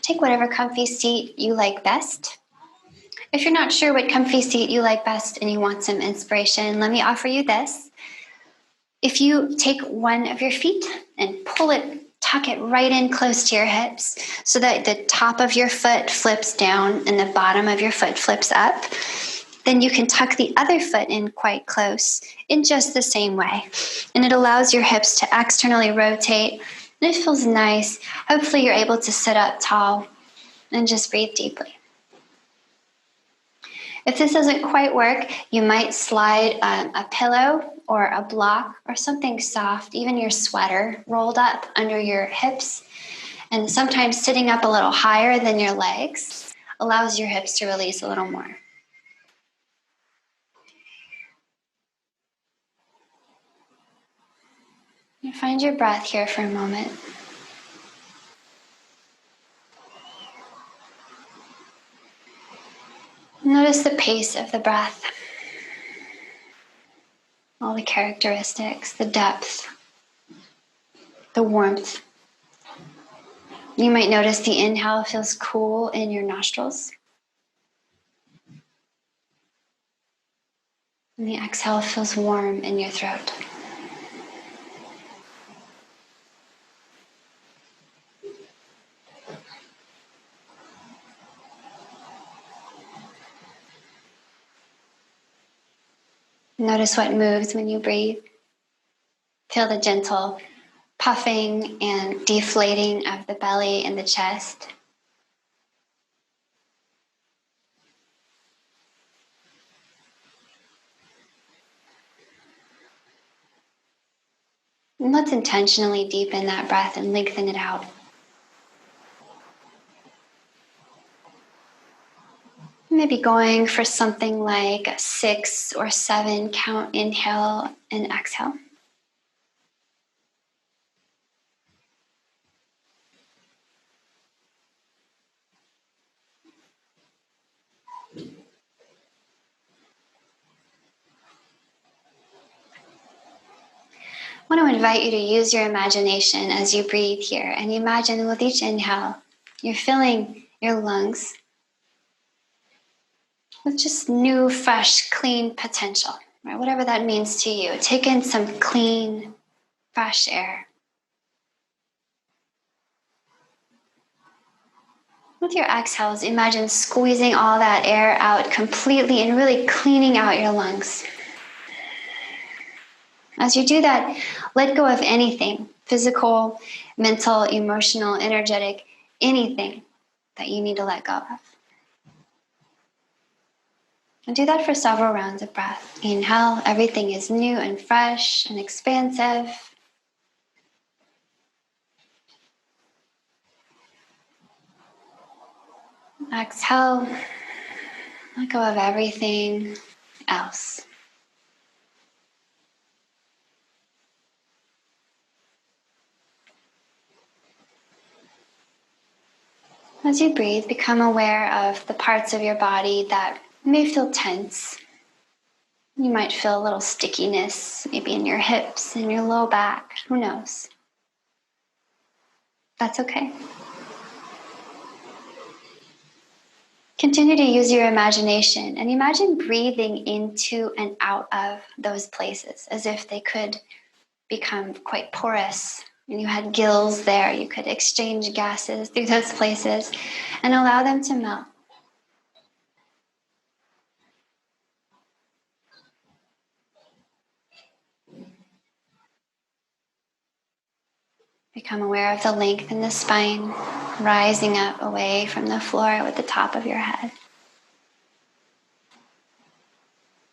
take whatever comfy seat you like best. If you're not sure what comfy seat you like best and you want some inspiration, let me offer you this. If you take one of your feet and pull it, tuck it right in close to your hips so that the top of your foot flips down and the bottom of your foot flips up, then you can tuck the other foot in quite close in just the same way. And it allows your hips to externally rotate, and it feels nice. Hopefully you're able to sit up tall and just breathe deeply. If this doesn't quite work, you might slide a pillow or a block or something soft, even your sweater, rolled up under your hips. And sometimes sitting up a little higher than your legs allows your hips to release a little more. You find your breath here for a moment. Notice the pace of the breath, all the characteristics, the depth, the warmth. You might notice the inhale feels cool in your nostrils, and the exhale feels warm in your throat. Notice what moves when you breathe. Feel the gentle puffing and deflating of the belly and the chest. And let's intentionally deepen that breath and lengthen it out. Maybe going for something like a 6 or 7 count inhale and exhale. I want to invite you to use your imagination as you breathe here, and imagine with each inhale, you're filling your lungs with just new, fresh, clean potential, right? Whatever that means to you. Take in some clean, fresh air. With your exhales, imagine squeezing all that air out completely and really cleaning out your lungs. As you do that, let go of anything, physical, mental, emotional, energetic, anything that you need to let go of. And do that for several rounds of breath. Inhale, everything is new and fresh and expansive. Exhale, let go of everything else. As you breathe, become aware of the parts of your body that may feel tense. You might feel a little stickiness, maybe in your hips, in your low back, who knows? That's okay. Continue to use your imagination and imagine breathing into and out of those places as if they could become quite porous. And you had gills there, you could exchange gases through those places and allow them to melt. Become aware of the length in the spine, rising up away from the floor with the top of your head.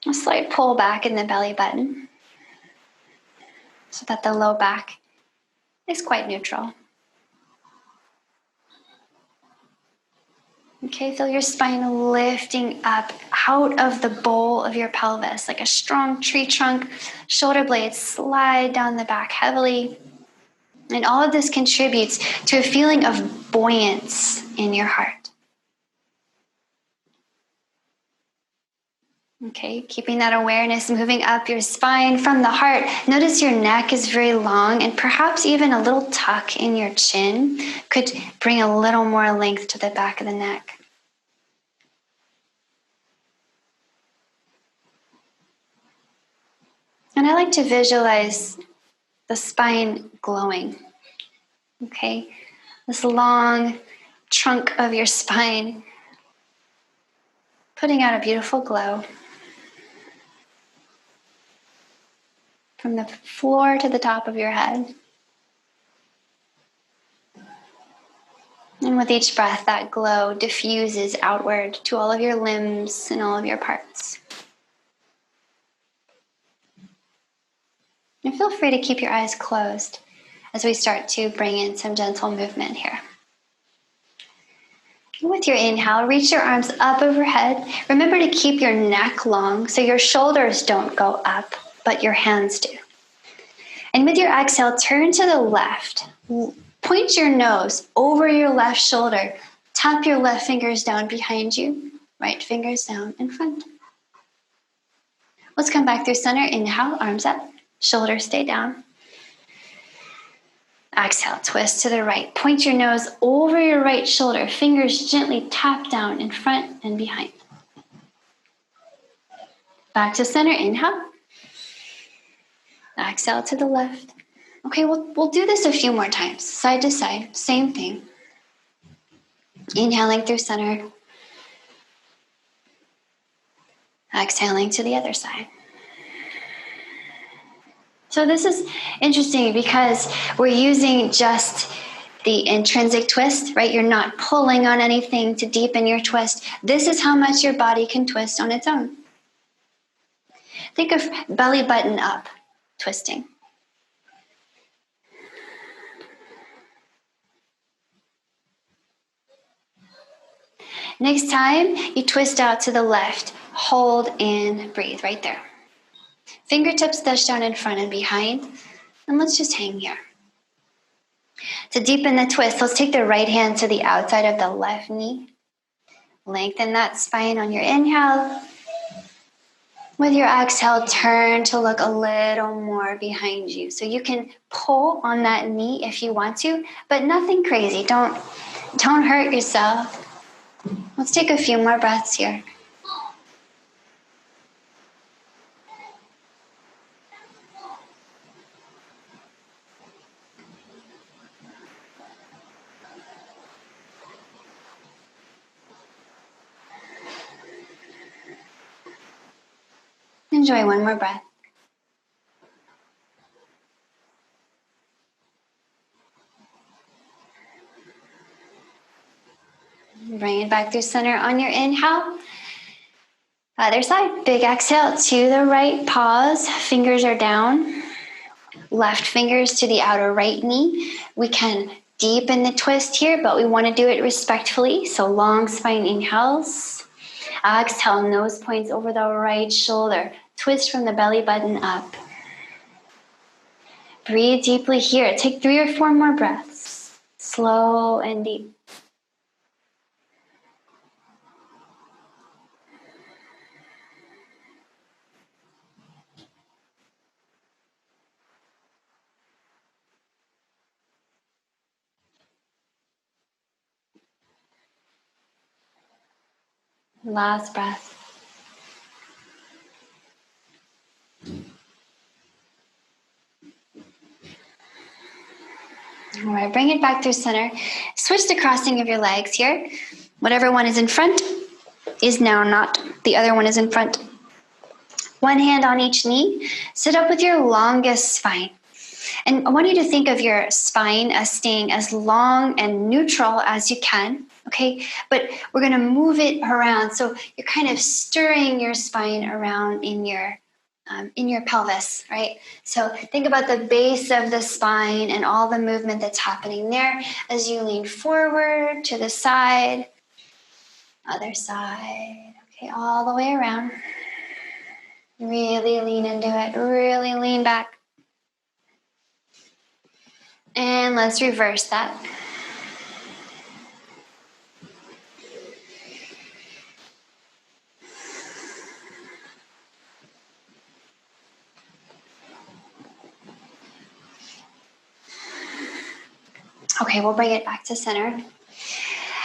A slight pull back in the belly button so that the low back is quite neutral. Okay, feel your spine lifting up out of the bowl of your pelvis like a strong tree trunk. Shoulder blades slide down the back heavily. And all of this contributes to a feeling of buoyance in your heart. Okay, keeping that awareness moving up your spine from the heart. Notice your neck is very long, and perhaps even a little tuck in your chin could bring a little more length to the back of the neck. And I like to visualize the spine glowing. Okay, this long trunk of your spine putting out a beautiful glow. From the floor to the top of your head. And with each breath, that glow diffuses outward to all of your limbs and all of your parts. And feel free to keep your eyes closed as we start to bring in some gentle movement here. With your inhale, reach your arms up overhead. Remember to keep your neck long so your shoulders don't go up, but your hands do. And with your exhale, turn to the left. Point your nose over your left shoulder. Tap your left fingers down behind you. Right fingers down in front. Let's come back through center. Inhale, arms up. Shoulders stay down. Exhale, twist to the right. Point your nose over your right shoulder. Fingers gently tap down in front and behind. Back to center. Inhale. Exhale to the left. Okay, we'll do this a few more times. Side to side, same thing. Inhaling through center. Exhaling to the other side. So this is interesting because we're using just the intrinsic twist, right? You're not pulling on anything to deepen your twist. This is how much your body can twist on its own. Think of belly button up twisting. Next time, you twist out to the left. Hold and breathe right there. Fingertips touch down in front and behind. And let's just hang here. To deepen the twist, let's take the right hand to the outside of the left knee. Lengthen that spine on your inhale. With your exhale, turn to look a little more behind you. So you can pull on that knee if you want to, but nothing crazy. Don't hurt yourself. Let's take a few more breaths here. Enjoy one more breath. Bring it back through center on your inhale. Other side. Big exhale to the right. Pause. Fingers are down. Left fingers to the outer right knee. We can deepen the twist here, but we want to do it respectfully. So long spine inhales. Exhale, nose points over the right shoulder. Twist from the belly button up. Breathe deeply here. Take 3 or 4 more breaths. Slow and deep. Last breath. All right, bring it back through center. Switch the crossing of your legs here. Whatever one is in front is now not. The other one is in front. One hand on each knee. Sit up with your longest spine. And I want you to think of your spine as staying as long and neutral as you can, okay? But we're going to move it around. So you're kind of stirring your spine around in your pelvis, right? So think about the base of the spine and all the movement that's happening there as you lean forward to the side, other side, okay, all the way around. Really lean into it, really lean back. And let's reverse that. Okay, we'll bring it back to center.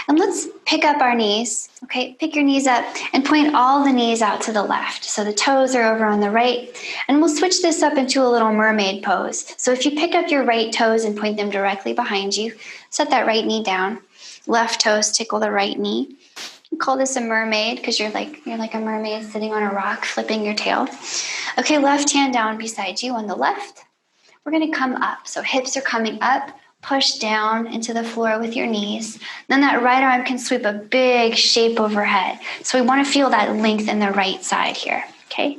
And let's pick up our knees. Okay, pick your knees up and point all the knees out to the left. So the toes are over on the right. And we'll switch this up into a little mermaid pose. So if you pick up your right toes and point them directly behind you, set that right knee down. Left toes tickle the right knee. We call this a mermaid because you're like a mermaid sitting on a rock, flipping your tail. Okay, left hand down beside you on the left. We're going to come up. So hips are coming up. Push down into the floor with your knees. Then that right arm can sweep a big shape overhead. So we want to feel that length in the right side here. Okay,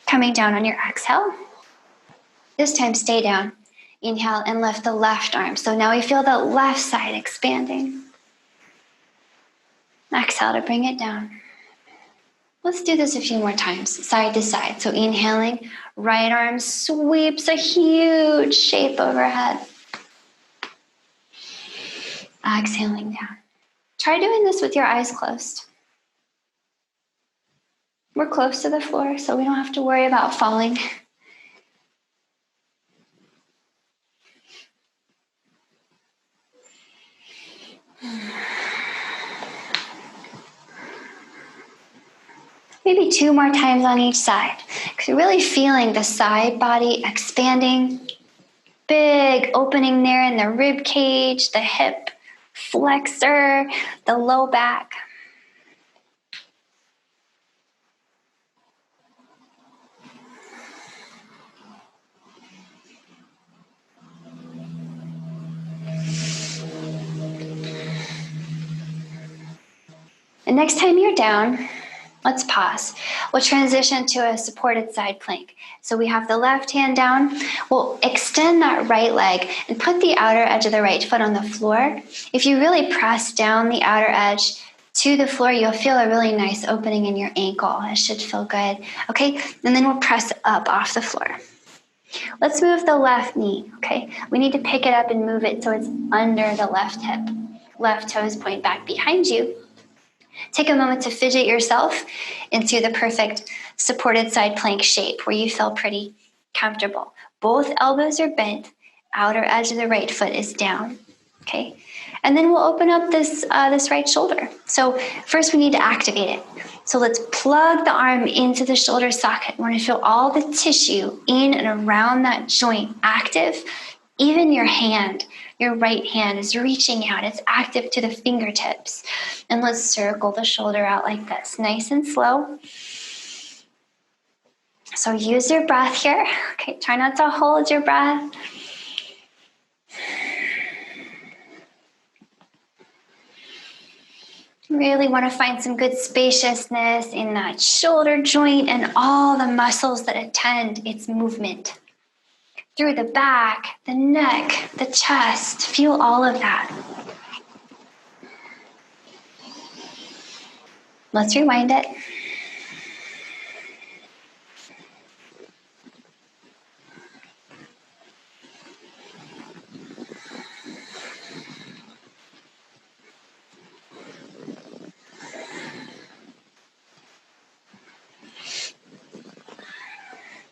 coming down on your exhale. This time stay down. Inhale and lift the left arm. So now we feel the left side expanding. Exhale to bring it down. Let's do this a few more times, side to side. So inhaling, right arm sweeps a huge shape overhead. Exhaling down. Try doing this with your eyes closed. We're close to the floor, so we don't have to worry about falling. Maybe 2 more times on each side. Because you're really feeling the side body expanding. Big opening there in the rib cage, the hip flexor, the low back. And next time you're down, let's pause. We'll transition to a supported side plank. So we have the left hand down. We'll extend that right leg and put the outer edge of the right foot on the floor. If you really press down the outer edge to the floor, you'll feel a really nice opening in your ankle. It should feel good. Okay, and then we'll press up off the floor. Let's move the left knee, okay? We need to pick it up and move it so it's under the left hip. Left toes point back behind you. Take a moment to fidget yourself into the perfect supported side plank shape where you feel pretty comfortable. Both elbows are bent. Outer edge of the right foot is down. Okay, and then we'll open up this right shoulder. So first we need to activate it. So let's plug the arm into the shoulder socket. We're going to feel all the tissue in and around that joint active. Even your hand, your right hand is reaching out. It's active to the fingertips. And let's circle the shoulder out like this, nice and slow. So use your breath here. Okay, try not to hold your breath. Really want to find some good spaciousness in that shoulder joint and all the muscles that attend its movement. Through the back, the neck, the chest. Feel all of that. Let's rewind it.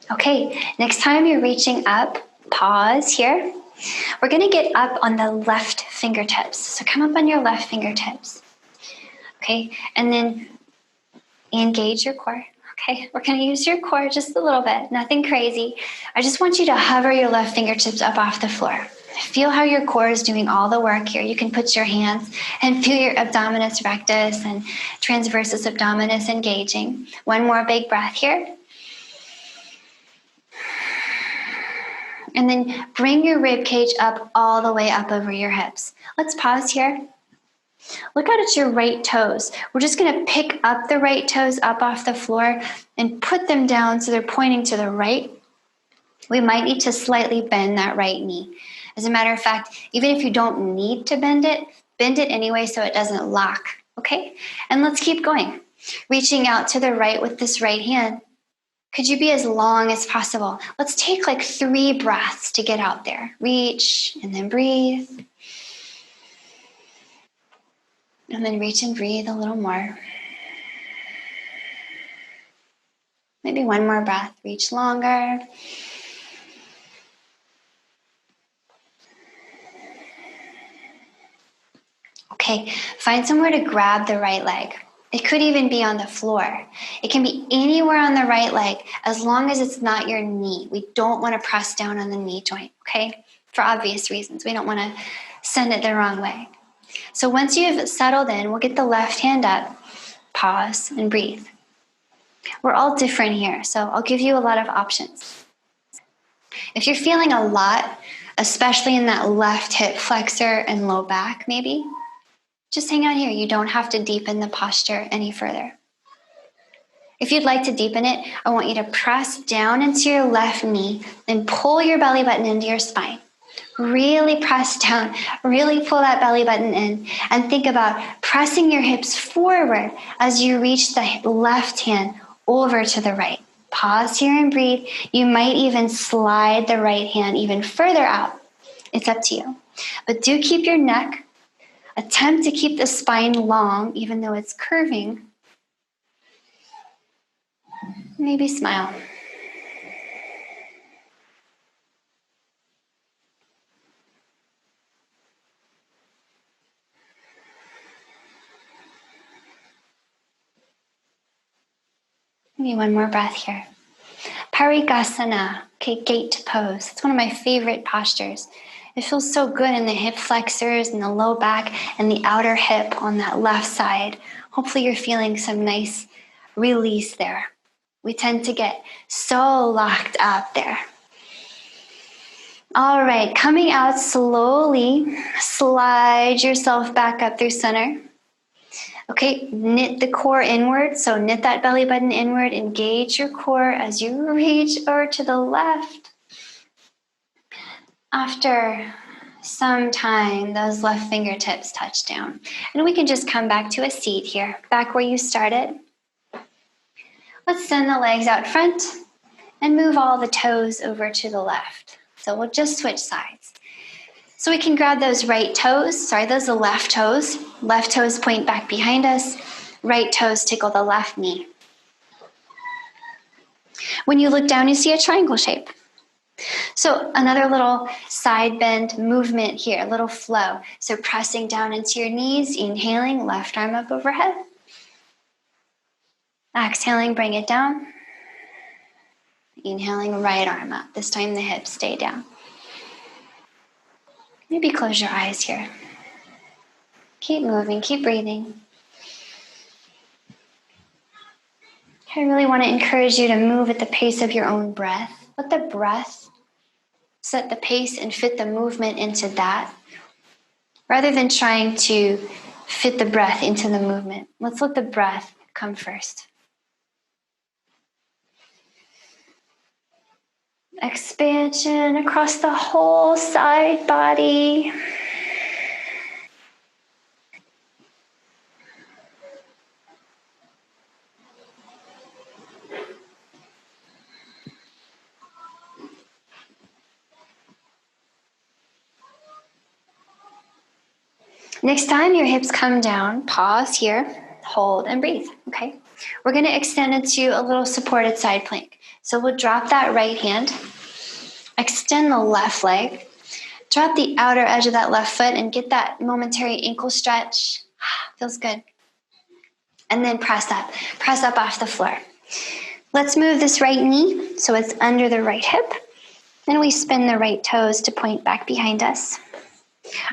Okay, next time you're reaching up, pause here. We're going to get up on the left fingertips. So come up on your left fingertips. Okay, and then engage your core. Okay, we're going to use your core just a little bit, nothing crazy. I just want you to hover your left fingertips up off the floor. Feel how your core is doing all the work here. You can put your hands and feel your abdominis rectus and transversus abdominis engaging. One more big breath here. And then bring your rib cage up all the way up over your hips. Let's pause here. Look out at your right toes. We're just going to pick up the right toes up off the floor and put them down so they're pointing to the right. We might need to slightly bend that right knee. As a matter of fact, even if you don't need to bend it anyway so it doesn't lock. Okay? And let's keep going. Reaching out to the right with this right hand. Could you be as long as possible? Let's take like 3 breaths to get out there. Reach and then breathe. And then reach and breathe a little more. Maybe one more breath. Reach longer. Okay, find somewhere to grab the right leg. It could even be on the floor. It can be anywhere on the right leg as long as it's not your knee. We don't want to press down on the knee joint, okay? For obvious reasons. We don't want to send it the wrong way. So once you've settled in, we'll get the left hand up, pause, and breathe. We're all different here, so I'll give you a lot of options. If you're feeling a lot, especially in that left hip flexor and low back maybe, just hang out here. You don't have to deepen the posture any further. If you'd like to deepen it, I want you to press down into your left knee and pull your belly button into your spine. Really press down, really pull that belly button in, and think about pressing your hips forward as you reach the left hand over to the right. Pause here and breathe. You might even slide the right hand even further out. It's up to you. But do keep your neck. Attempt to keep the spine long, even though it's curving. Maybe smile. Maybe one more breath here. Parigasana, okay, gate pose. It's one of my favorite postures. It feels so good in the hip flexors and the low back and the outer hip on that left side. Hopefully you're feeling some nice release there. We tend to get so locked up there. All right, coming out slowly, slide yourself back up through center. Okay, knit the core inward. So knit that belly button inward, engage your core as you reach over to the left. After some time, those left fingertips touch down. And we can just come back to a seat here, back where you started. Let's send the legs out front and move all the toes over to the left. So we'll just switch sides. So we can grab those those are the left toes. Left toes point back behind us. Right toes tickle the left knee. When you look down, you see a triangle shape. So another little side bend movement here, a little flow. So pressing down into your knees, inhaling, left arm up overhead. Exhaling, bring it down. Inhaling, right arm up. This time the hips stay down. Maybe close your eyes here. Keep moving, keep breathing. I really want to encourage you to move at the pace of your own breath. Let the breath set the pace and fit the movement into that, rather than trying to fit the breath into the movement. Let's let the breath come first. Expansion across the whole side body. Next time your hips come down, pause here, hold and breathe, okay? We're gonna extend into a little supported side plank. So we'll drop that right hand, extend the left leg, drop the outer edge of that left foot and get that momentary ankle stretch. Feels good. And then press up off the floor. Let's move this right knee so it's under the right hip. Then we spin the right toes to point back behind us.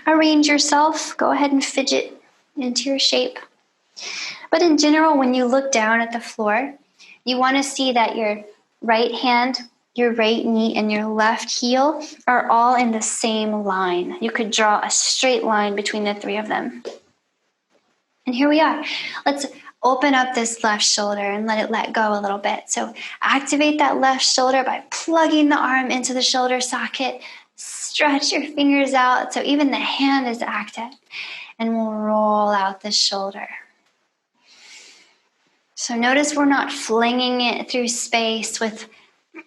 Arrange yourself. Go ahead and fidget into your shape. But in general, when you look down at the floor, you want to see that your right hand, your right knee, and your left heel are all in the same line. You could draw a straight line between the three of them. And here we are. Let's open up this left shoulder and let it let go a little bit. So activate that left shoulder by plugging the arm into the shoulder socket. Stretch your fingers out so even the hand is active. And we'll roll out the shoulder. So notice we're not flinging it through space with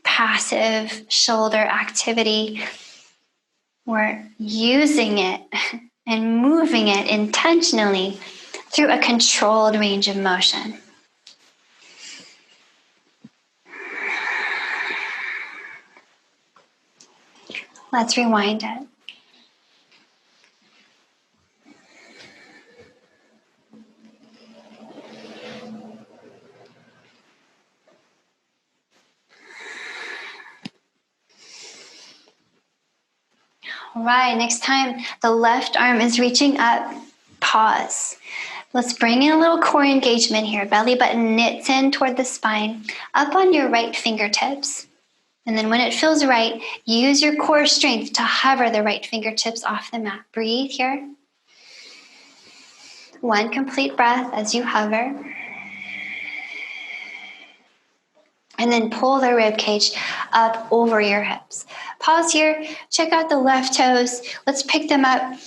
passive shoulder activity. We're using it and moving it intentionally through a controlled range of motion. Let's rewind it. right, next time the left arm is reaching up, pause. Let's bring in a little core engagement here. Belly button knits in toward the spine, up on your right fingertips. And then when it feels right, use your core strength to hover the right fingertips off the mat. Breathe here. One complete breath as you hover. And then pull the rib cage up over your hips. Pause here. Check out the left toes. Let's pick them up.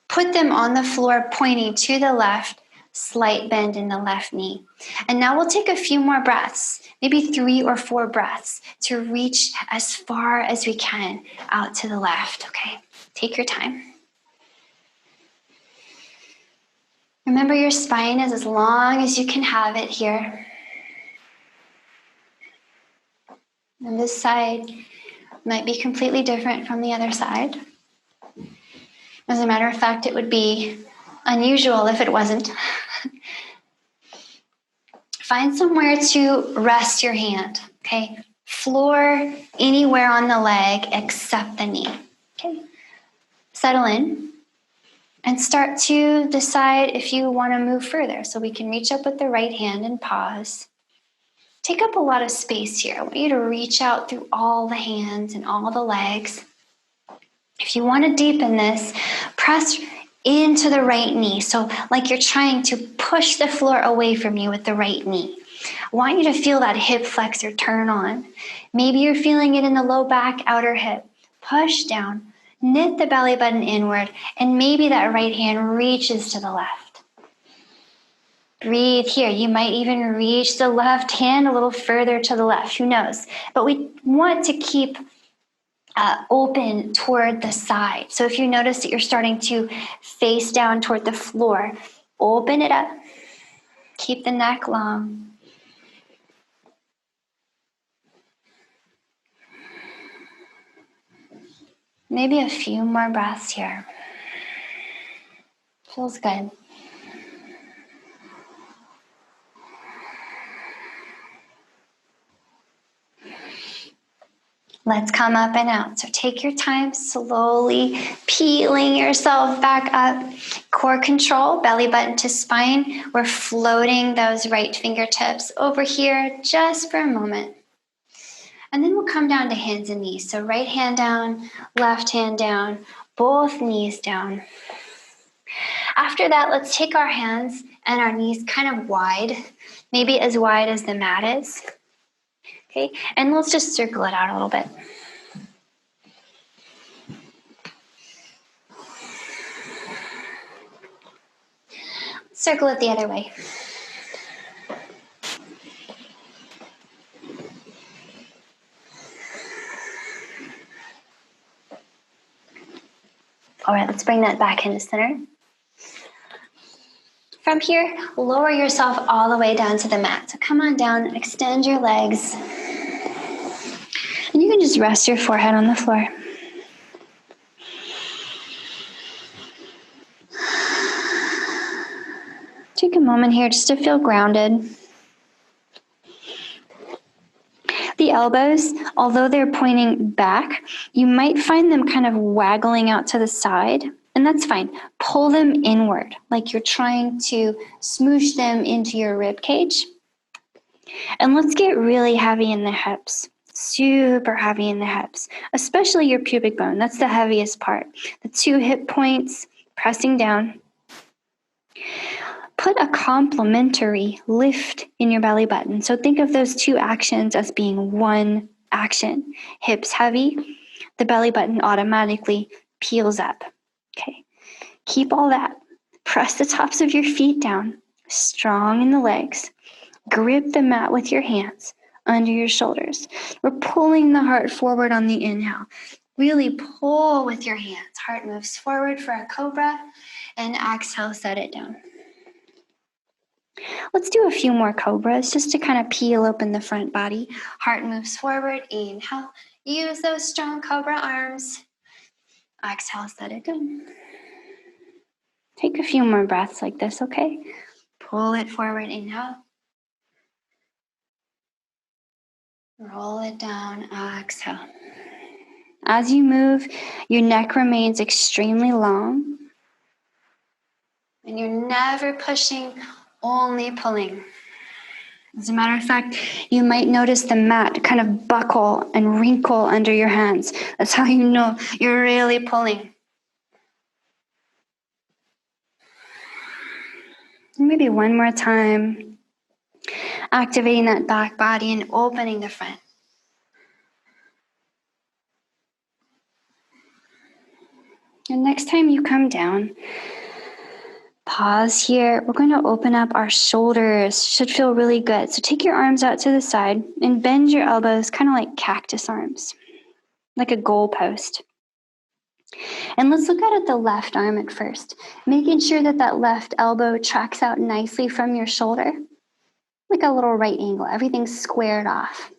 Put them on the floor, pointing to the left. Slight bend in the left knee. And now we'll take a few more breaths, maybe 3 or 4 breaths, to reach as far as we can out to the left. Okay, take your time. Remember, your spine is as long as you can have it here. And this side might be completely different from the other side. As a matter of fact, it would be unusual if it wasn't. Find somewhere to rest your hand, okay? Floor anywhere on the leg except the knee, okay? Settle in and start to decide if you want to move further. So we can reach up with the right hand and pause. Take up a lot of space here. I want you to reach out through all the hands and all the legs. If you want to deepen this, press into the right knee. So like you're trying to push the floor away from you with the right knee. I want you to feel that hip flexor turn on. Maybe you're feeling it in the low back, outer hip. Push down, knit the belly button inward, and maybe that right hand reaches to the left. Breathe here. You might even reach the left hand a little further to the left. Who knows? But we want to keep open toward the side. So if you notice that you're starting to face down toward the floor, open it up. Keep the neck long. Maybe a few more breaths here. Feels good. Let's come up and out. So take your time, slowly peeling yourself back up. Core control, belly button to spine. We're floating those right fingertips over here just for a moment. And then we'll come down to hands and knees. So right hand down, left hand down, both knees down. After that, let's take our hands and our knees kind of wide, maybe as wide as the mat is. Okay, and let's just circle it out a little bit. Circle it the other way. All right, let's bring that back into center. From here, lower yourself all the way down to the mat. So come on down, extend your legs. And you can just rest your forehead on the floor. Take a moment here just to feel grounded. The elbows, although they're pointing back, you might find them kind of waggling out to the side, and that's fine. Pull them inward, like you're trying to smoosh them into your rib cage. And let's get really heavy in the hips, super heavy in the hips, especially your pubic bone. That's the heaviest part. The 2 hip points pressing down. Put a complementary lift in your belly button. So think of those 2 actions as being one action. Hips heavy, the belly button automatically peels up. Okay, keep all that. Press the tops of your feet down, strong in the legs. Grip the mat with your hands under your shoulders. We're pulling the heart forward on the inhale. Really pull with your hands. Heart moves forward for a cobra, and exhale, set it down. Let's do a few more cobras just to kind of peel open the front body. Heart moves forward. Inhale. Use those strong cobra arms. Exhale, set it down. Take a few more breaths like this, okay? Pull it forward. Inhale. Roll it down. Exhale. As you move, your neck remains extremely long. And you're never pushing, only pulling. As a matter of fact, you might notice the mat kind of buckle and wrinkle under your hands. That's how you know you're really pulling. Maybe one more time. Activating that back body and opening the front. And next time you come down, pause here. We're going to open up our shoulders. Should feel really good. So take your arms out to the side and bend your elbows, kind of like cactus arms, like a goalpost. And let's look at the left arm at first, making sure that that left elbow tracks out nicely from your shoulder, like a little right angle. Everything's squared off.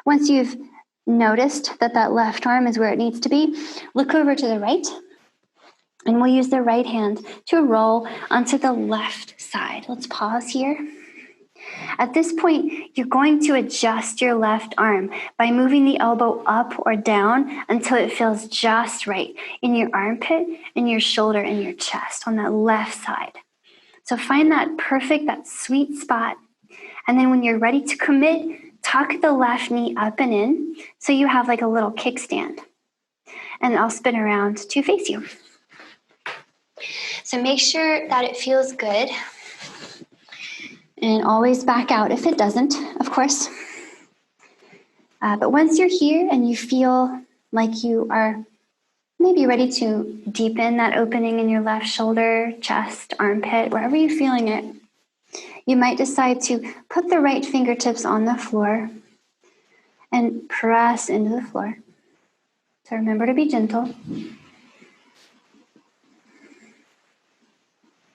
Once you've noticed that that left arm is where it needs to be, look over to the right, and we'll use the right hand to roll onto the left side. Let's pause here. At this point, you're going to adjust your left arm by moving the elbow up or down until it feels just right in your armpit, in your shoulder, and your chest on that left side. So find that perfect, that sweet spot. And then when you're ready to commit, tuck the left knee up and in so you have like a little kickstand. And I'll spin around to face you. So make sure that it feels good. And always back out if it doesn't, of course. But once you're here and you feel like you are maybe ready to deepen that opening in your left shoulder, chest, armpit, wherever you're feeling it, you might decide to put the right fingertips on the floor and press into the floor. So remember to be gentle.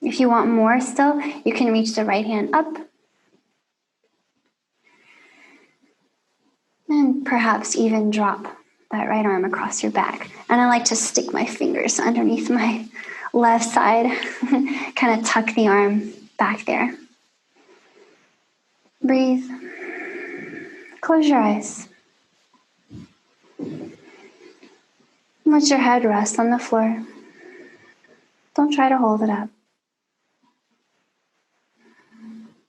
If you want more still, you can reach the right hand up. And perhaps even drop that right arm across your back. And I like to stick my fingers underneath my left side, kind of tuck the arm back there. Breathe. Close your eyes. Let your head rest on the floor. Don't try to hold it up.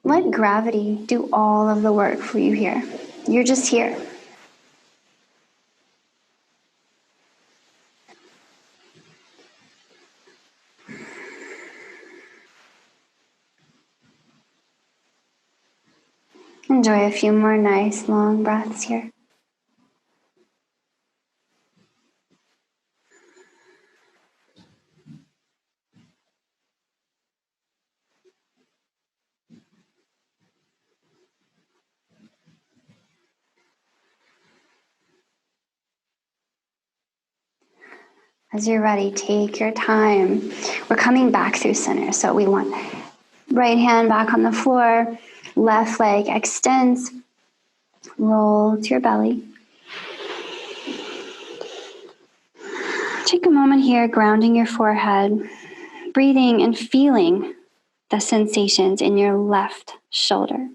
Let gravity do all of the work for you here. You're just here. Enjoy a few more nice long breaths here. As you're ready, take your time. We're coming back through center, so we want right hand back on the floor, left leg extends, roll to your belly. Take a moment here, grounding your forehead, breathing and feeling the sensations in your left shoulder.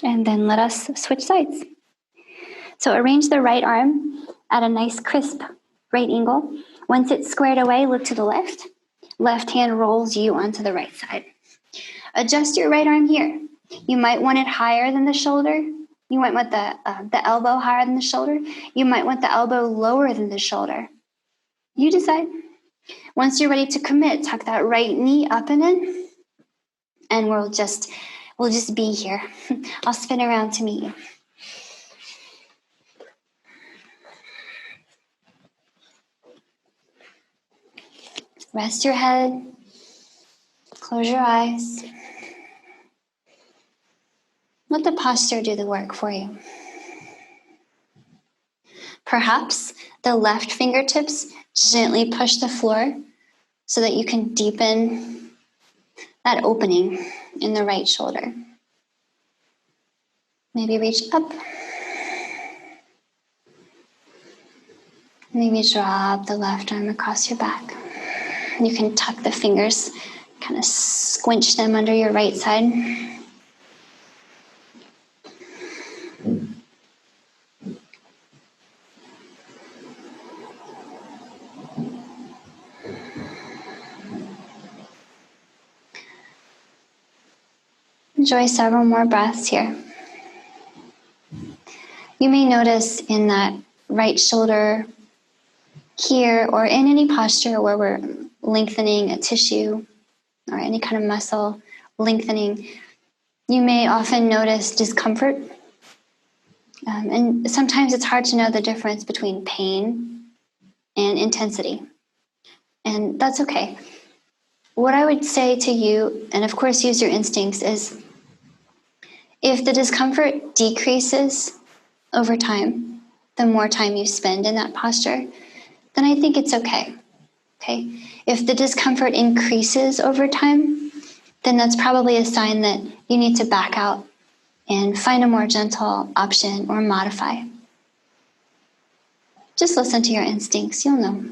And then let us switch sides. So arrange the right arm at a nice crisp right angle. Once it's squared away, look to the left. Left hand rolls you onto the right side. Adjust your right arm here. You might want it higher than the shoulder. You might want the elbow higher than the shoulder. You might want the elbow lower than the shoulder. You decide. Once you're ready to commit, tuck that right knee up and in, and we'll just be here. I'll spin around to meet you. Rest your head. Close your eyes. Let the posture do the work for you. Perhaps the left fingertips gently push the floor so that you can deepen that opening in the right shoulder. Maybe reach up. Maybe drop the left arm across your back. You can tuck the fingers, kind of squinch them under your right side. Enjoy several more breaths here. You may notice in that right shoulder here, or in any posture where we're lengthening a tissue or any kind of muscle lengthening, you may often notice discomfort. And sometimes it's hard to know the difference between pain and intensity. And that's okay. What I would say to you, and of course use your instincts, is if the discomfort decreases over time, the more time you spend in that posture, then I think it's okay. Okay? If the discomfort increases over time, then that's probably a sign that you need to back out and find a more gentle option or modify. Just listen to your instincts, you'll know.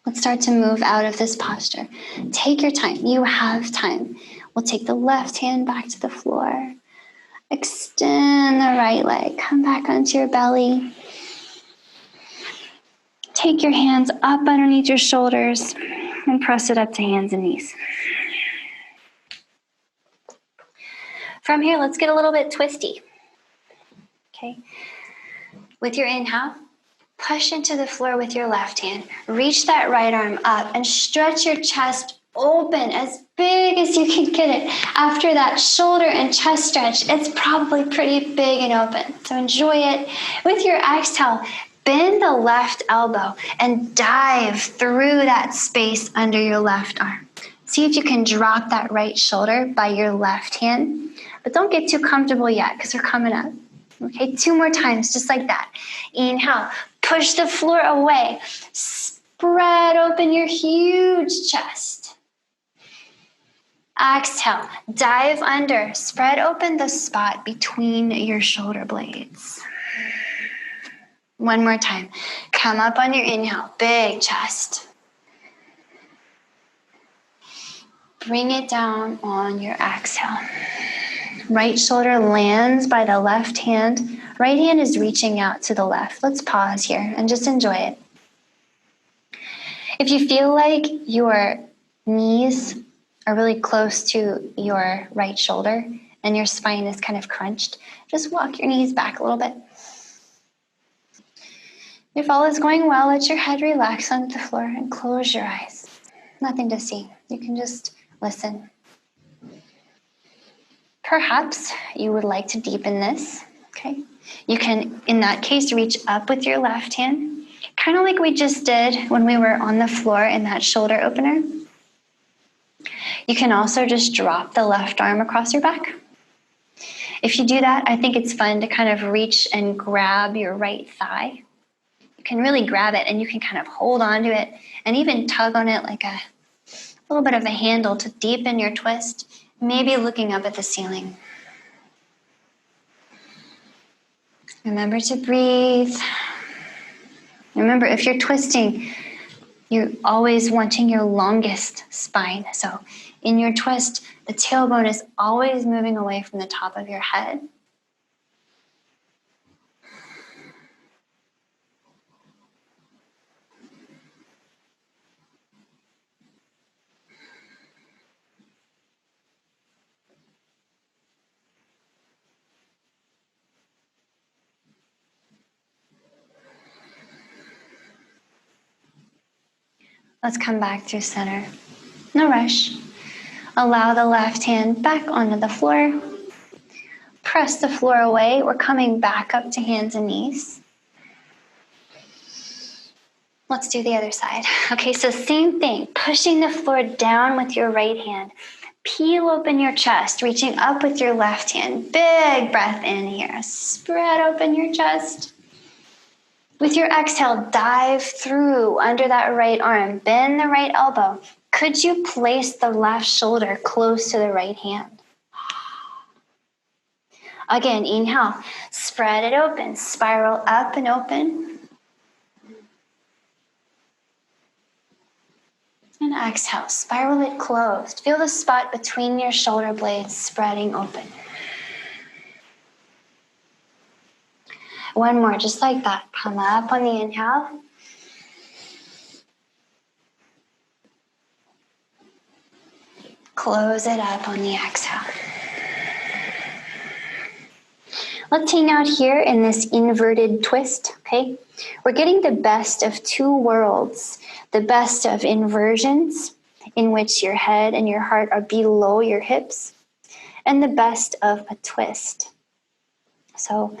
Let's start to move out of this posture. Take your time. You have time. We'll take the left hand back to the floor. Extend the right leg. Come back onto your belly. Take your hands up underneath your shoulders and press it up to hands and knees. From here, let's get a little bit twisty. Okay. With your inhale, push into the floor with your left hand. Reach that right arm up and stretch your chest open as big as you can get it. After that shoulder and chest stretch, it's probably pretty big and open. So enjoy it. With your exhale, bend the left elbow and dive through that space under your left arm. See if you can drop that right shoulder by your left hand. But don't get too comfortable yet because we're coming up. Okay, 2 more times, just like that. Inhale, push the floor away. Spread open your huge chest. Exhale, dive under. Spread open the spot between your shoulder blades. 1 more time. Come up on your inhale, big chest. Bring it down on your exhale. Right shoulder lands by the left hand. Right hand is reaching out to the left. Let's pause here and just enjoy it. If you feel like your knees are really close to your right shoulder and your spine is kind of crunched, just walk your knees back a little bit. If all is going well, let your head relax onto the floor and close your eyes. Nothing to see. You can just listen. Perhaps you would like to deepen this, okay? You can, in that case, reach up with your left hand, kind of like we just did when we were on the floor in that shoulder opener. You can also just drop the left arm across your back. If you do that, I think it's fun to kind of reach and grab your right thigh. You can really grab it and you can kind of hold on to it and even tug on it like a little bit of a handle to deepen your twist. Maybe looking up at the ceiling. Remember to breathe. Remember, if you're twisting, you're always wanting your longest spine. So in your twist, the tailbone is always moving away from the top of your head. Let's come back through center. No rush. Allow the left hand back onto the floor. Press the floor away. We're coming back up to hands and knees. Let's do the other side. Okay, so same thing. Pushing the floor down with your right hand. Peel open your chest, reaching up with your left hand. Big breath in here. Spread open your chest. With your exhale, dive through under that right arm. Bend the right elbow. Could you place the left shoulder close to the right hand? Again, inhale. Spread it open. Spiral up and open. And exhale. Spiral it closed. Feel the spot between your shoulder blades spreading open. 1 more, just like that. Come up on the inhale. Close it up on the exhale. Let's hang out here in this inverted twist, okay? We're getting the best of two worlds, the best of inversions, in which your head and your heart are below your hips, and the best of a twist. So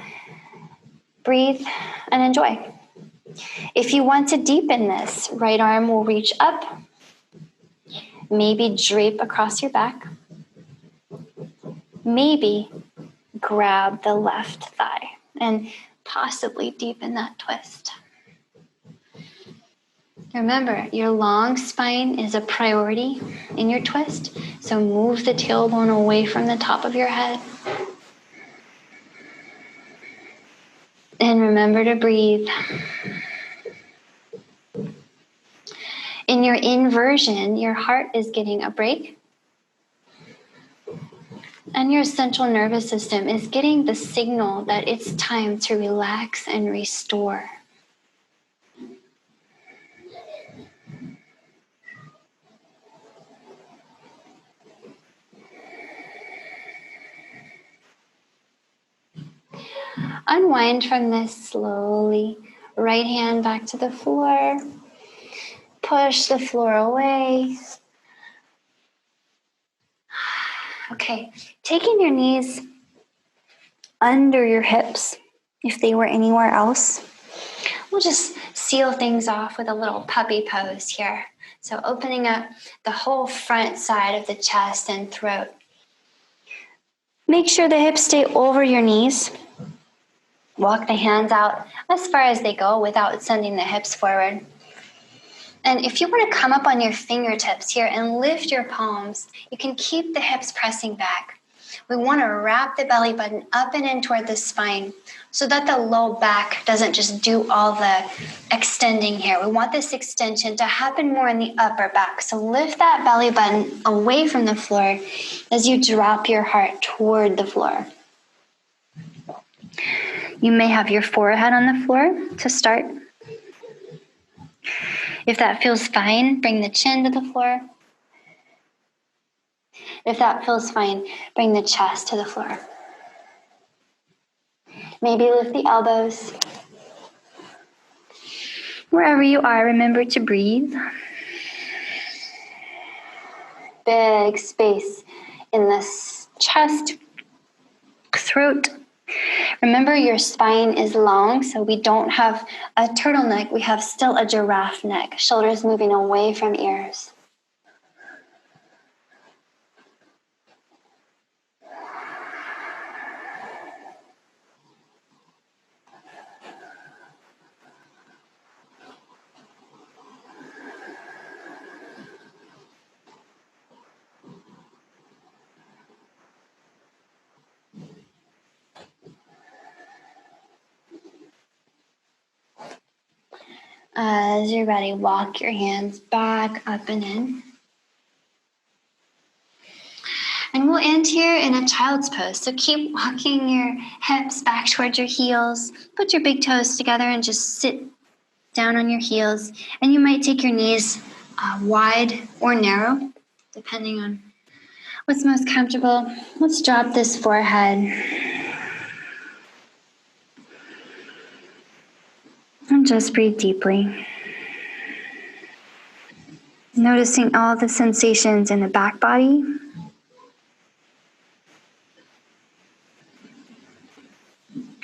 breathe and enjoy. If you want to deepen this, right arm will reach up, maybe drape across your back, maybe grab the left thigh and possibly deepen that twist. Remember, your long spine is a priority in your twist, so move the tailbone away from the top of your head. And remember to breathe. In your inversion, your heart is getting a break, and your central nervous system is getting the signal that it's time to relax and restore. Unwind from this slowly. Right hand back to the floor. Push the floor away. Okay, taking your knees under your hips, if they were anywhere else. We'll just seal things off with a little puppy pose here. So opening up the whole front side of the chest and throat. Make sure the hips stay over your knees. Walk the hands out as far as they go without sending the hips forward. And if you want to come up on your fingertips here and lift your palms, you can keep the hips pressing back. We want to wrap the belly button up and in toward the spine so that the low back doesn't just do all the extending here. We want this extension to happen more in the upper back. So lift that belly button away from the floor as you drop your heart toward the floor. You may have your forehead on the floor to start. If that feels fine, bring the chin to the floor. If that feels fine, bring the chest to the floor. Maybe lift the elbows. Wherever you are, remember to breathe. Big space in the chest, throat. Remember, your spine is long, so we don't have a turtleneck. We have still a giraffe neck. Shoulders moving away from ears. As you're ready, walk your hands back, up and in. And we'll end here in a child's pose. So keep walking your hips back towards your heels. Put your big toes together and just sit down on your heels. And you might take your knees wide or narrow, depending on what's most comfortable. Let's drop this forehead. And just breathe deeply. Noticing all the sensations in the back body.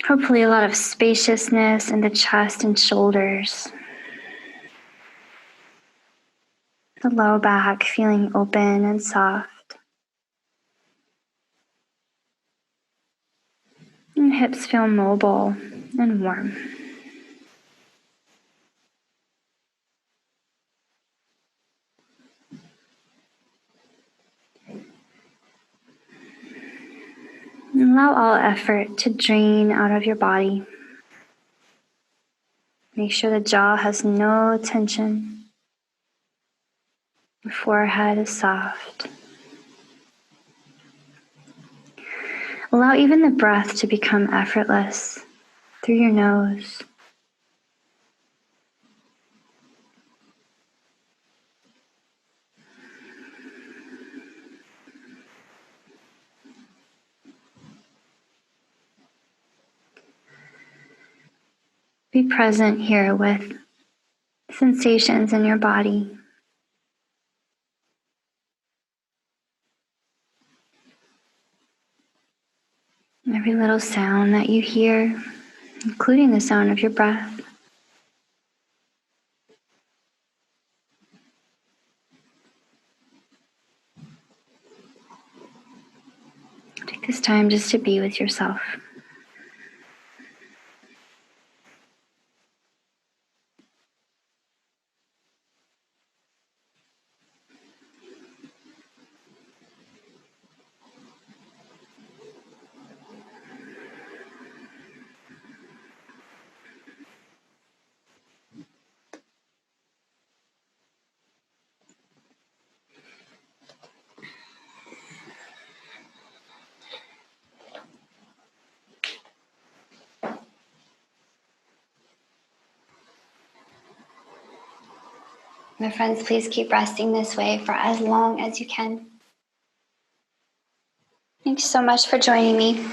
Hopefully a lot of spaciousness in the chest and shoulders. The low back feeling open and soft. And hips feel mobile and warm. And allow all effort to drain out of your body. Make sure the jaw has no tension. The forehead is soft. Allow even the breath to become effortless through your nose. Be present here with sensations in your body. Every little sound that you hear, including the sound of your breath. Take this time just to be with yourself. My friends, please keep resting this way for as long as you can. Thanks so much for joining me.